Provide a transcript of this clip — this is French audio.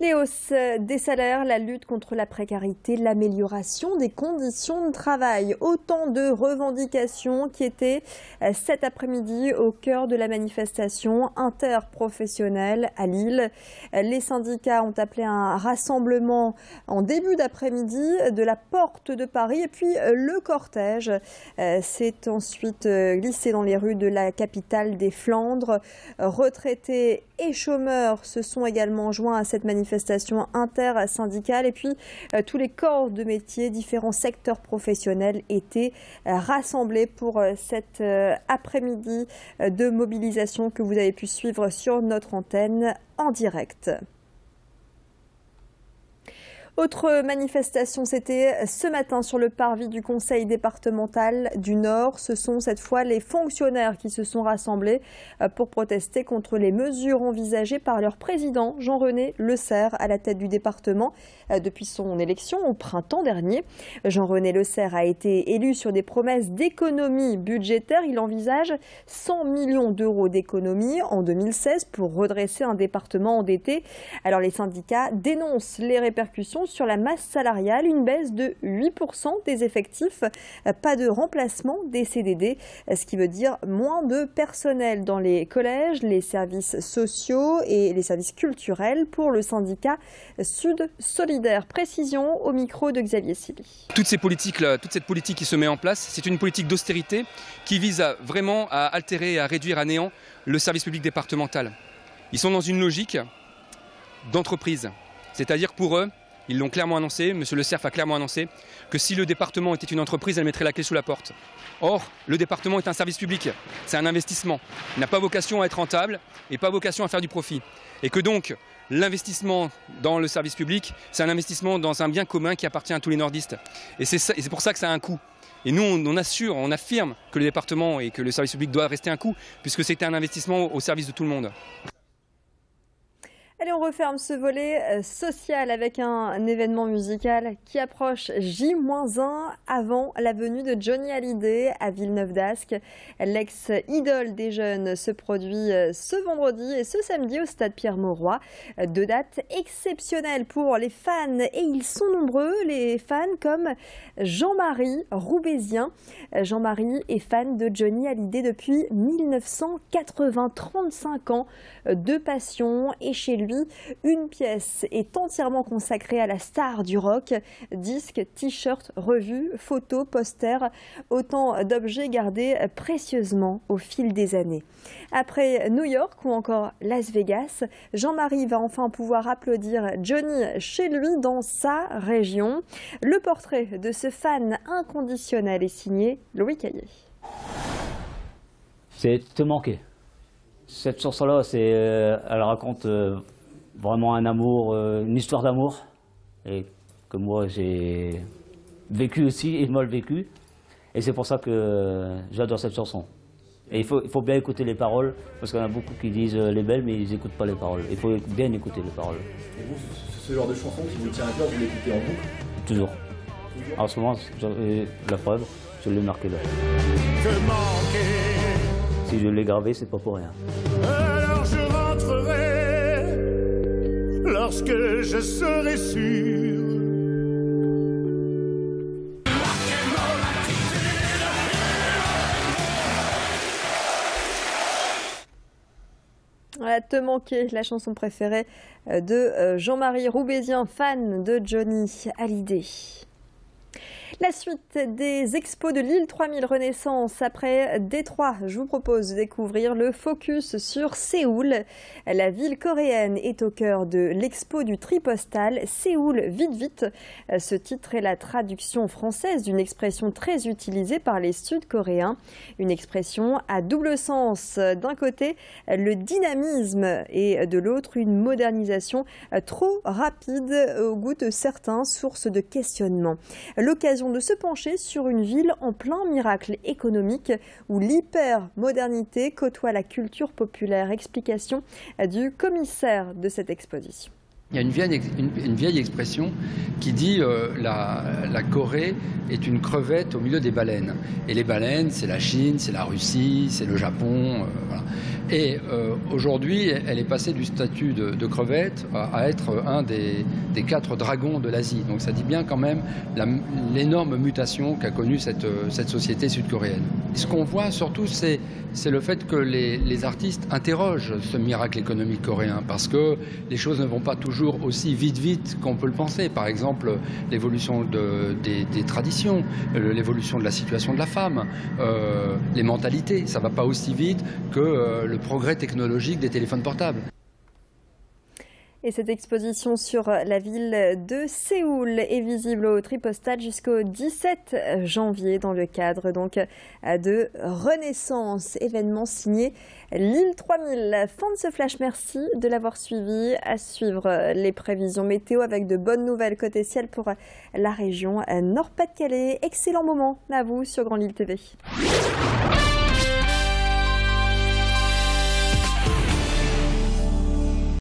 Les hausses des salaires, la lutte contre la précarité, l'amélioration des conditions de travail. Autant de revendications qui étaient cet après-midi au cœur de la manifestation interprofessionnelle à Lille. Les syndicats ont appelé un rassemblement en début d'après-midi de la Porte de Paris et puis le cortège s'est ensuite glissé dans les rues de la capitale des Flandres. Retraités et chômeurs se sont également joints à cette manifestation intersyndicale et puis tous les corps de métier, différents secteurs professionnels étaient rassemblés pour cet après-midi de mobilisation que vous avez pu suivre sur notre antenne en direct. Autre manifestation, c'était ce matin sur le parvis du Conseil départemental du Nord. Ce sont cette fois les fonctionnaires qui se sont rassemblés pour protester contre les mesures envisagées par leur président, Jean-René Lecerf, à la tête du département depuis son élection au printemps dernier. Jean-René Lecerf a été élu sur des promesses d'économie budgétaire. Il envisage 100 millions d'euros d'économies en 2016 pour redresser un département endetté. Alors les syndicats dénoncent les répercussions sur la masse salariale, une baisse de 8% des effectifs, pas de remplacement des CDD, ce qui veut dire moins de personnel dans les collèges, les services sociaux et les services culturels pour le syndicat Sud Solidaire. Précision au micro de Xavier Silly. Toute cette politique qui se met en place, c'est une politique d'austérité qui vise vraiment à altérer et à réduire à néant le service public départemental. Ils sont dans une logique d'entreprise, c'est-à-dire pour eux, ils l'ont clairement annoncé, M. Lecerf a clairement annoncé que si le département était une entreprise, elle mettrait la clé sous la porte. Or, le département est un service public, c'est un investissement. Il n'a pas vocation à être rentable et pas vocation à faire du profit. Et que donc, l'investissement dans le service public, c'est un investissement dans un bien commun qui appartient à tous les nordistes. Et c'est pour ça que ça a un coût. Et nous, on affirme que le département et que le service public doit rester un coût, puisque c'était un investissement au service de tout le monde. Allez, on referme ce volet social avec un événement musical qui approche J-1 avant la venue de Johnny Hallyday à Villeneuve-d'Ascq. L'ex-idole des jeunes se produit ce vendredi et ce samedi au stade Pierre-Mauroy. Deux dates exceptionnelles pour les fans et ils sont nombreux, les fans comme Jean-Marie Roubaisien. Jean-Marie est fan de Johnny Hallyday depuis 1980, 35 ans de passion et chez lui, une pièce est entièrement consacrée à la star du rock. Disques, t-shirts, revues, photos, posters, autant d'objets gardés précieusement au fil des années. Après New York ou encore Las Vegas, Jean-Marie va enfin pouvoir applaudir Johnny chez lui dans sa région. Le portrait de ce fan inconditionnel est signé Louis Caillé. C'est te manquer. Cette chanson-là, elle raconte vraiment un amour, une histoire d'amour, et que moi j'ai vécu aussi et mal vécu, et c'est pour ça que j'adore cette chanson. Et il faut bien écouter les paroles, parce qu'il y en a beaucoup qui disent les belles, mais ils n'écoutent pas les paroles. Il faut bien écouter les paroles. Et vous, ce genre de chanson qui vous tient à cœur, vous l'écoutez en boucle? Toujours. En ce moment, la preuve, je l'ai marqué là. Si je l'ai gravé, c'est pas pour rien. Alors je rentrerai lorsque je serai sûr. Voilà, Te manquer, la chanson préférée de Jean-Marie Roubaisien, fan de Johnny Hallyday. La suite des expos de Lille 3000 Renaissance après Détroit. Je vous propose de découvrir le focus sur Séoul. La ville coréenne est au cœur de l'expo du Tripostal Séoul vite vite. Ce titre est la traduction française d'une expression très utilisée par les Sud-Coréens. Une expression à double sens. D'un côté, le dynamisme et de l'autre, une modernisation trop rapide au goût de certains, source de questionnement. L'occasion de se pencher sur une ville en plein miracle économique où l'hyper-modernité côtoie la culture populaire. Explication du commissaire de cette exposition. Il y a une vieille expression qui dit la Corée est une crevette au milieu des baleines. Et les baleines, c'est la Chine, c'est la Russie, c'est le Japon. Voilà. Et aujourd'hui, elle est passée du statut de crevette à être un des 4 dragons de l'Asie. Donc ça dit bien quand même l'énorme mutation qu'a connue cette société sud-coréenne. Ce qu'on voit surtout, c'est le fait que les artistes interrogent ce miracle économique coréen, parce que les choses ne vont pas toujours aussi vite qu'on peut le penser. Par exemple, l'évolution des traditions, l'évolution de la situation de la femme, les mentalités, ça ne va pas aussi vite que le progrès technologique des téléphones portables. Et cette exposition sur la ville de Séoul est visible au Tripostade jusqu'au 17 janvier dans le cadre donc de Renaissance, événement signé Lille 3000. Fin de ce flash, merci de l'avoir suivi. À suivre les prévisions météo avec de bonnes nouvelles côté ciel pour la région Nord-Pas-de-Calais. Excellent moment à vous sur Grand Lille TV.